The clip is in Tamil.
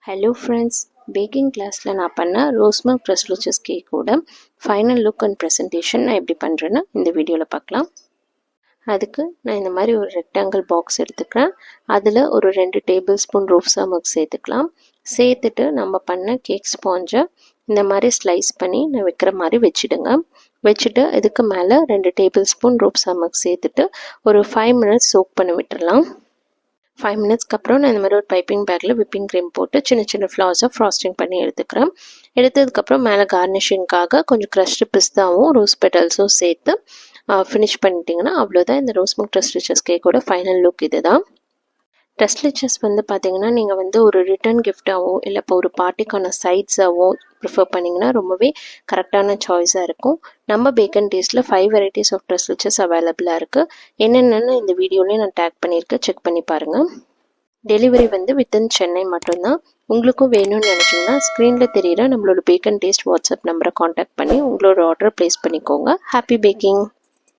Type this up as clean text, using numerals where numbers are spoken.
ஹலோ ஃப்ரெண்ட்ஸ், பேக்கிங் கிளாஸில் நான் பண்ண ரோஸ் மில்க் ட்ரெஸ்லெச்சஸ் கேக்கோட ஃபைனல் லுக் அண்ட் ப்ரெசன்டேஷன் நான் எப்படி பண்ணுறேன்னு இந்த வீடியோவில் பார்க்கலாம். அதுக்கு நான் இந்த மாதிரி ஒரு ரெக்டாங்கிள் பாக்ஸ் எடுத்துக்கிறேன். அதில் ஒரு 2 டேபிள் ஸ்பூன் ரோப்ஸா மில்க் சேர்த்துக்கலாம். சேர்த்துட்டு நம்ம பண்ண கேக் ஸ்பாஞ்சை இந்த மாதிரி ஸ்லைஸ் பண்ணி நான் வைக்கிற மாதிரி வச்சுட்டு இதுக்கு மேலே 2 டேபிள் ஸ்பூன் ரோப்ஸா மில்க் சேர்த்துட்டு ஒரு 5 மினிட்ஸ் சோக் பண்ணி விட்டுடலாம். 5 மினிட்ஸ்க்கு அப்புறம் நான் இந்த மாதிரி ஒரு பைப்பிங் பேக்கில் விப்பிங் க்ரீம் போட்டு சின்ன சின்ன ஃப்ளார்ஸை ஃப்ராஸ்டிங் பண்ணி எடுத்ததுக்கப்புறம் மேலே கார்னிஷிங்காக கொஞ்சம் க்ரஷ்டு பிஸ்தாவும் ரோஸ் பெட்டல்ஸும் சேர்த்து ஃபினிஷ் பண்ணிட்டீங்கன்னா அவ்வளோதான். இந்த ரோஸ் மில்க் ட்ரெஸ்லெச்சஸ் கேக்கோட ஃபைனல் லுக் இது தான். ட்ரெஸ்லெச்சஸ் பார்த்தீங்கன்னா நீங்கள் ஒரு ரிட்டர்ன் கிஃப்டாகவோ இல்லை இப்போ ஒரு பார்ட்டிக்கான சைட்ஸாகவோ ப்ரிஃபர் பண்ணிங்கன்னா ரொம்பவே கரெக்டான சாய்ஸாக இருக்கும். நம்ம பேக்கன் டேஸ்ட்டில் 5 வெரைட்டிஸ் ஆஃப் ட்ரெஸ்லெச்சஸ் அவைலபிளாக இருக்குது. என்னென்னு இந்த வீடியோலேயே நான் டேக் பண்ணியிருக்கேன், செக் பண்ணி பாருங்கள். டெலிவரி வித்தின் சென்னை மட்டும்தான். உங்களுக்கும் வேணும்னு நினச்சிங்கன்னா ஸ்க்ரீனில் தெரியிற நம்மளோட பேக்கன் டேஸ்ட் வாட்ஸ்அப் நம்பரை காண்டாக்ட் பண்ணி உங்களோட ஆர்டரை ப்ளேஸ் பண்ணிக்கோங்க. Happy packing!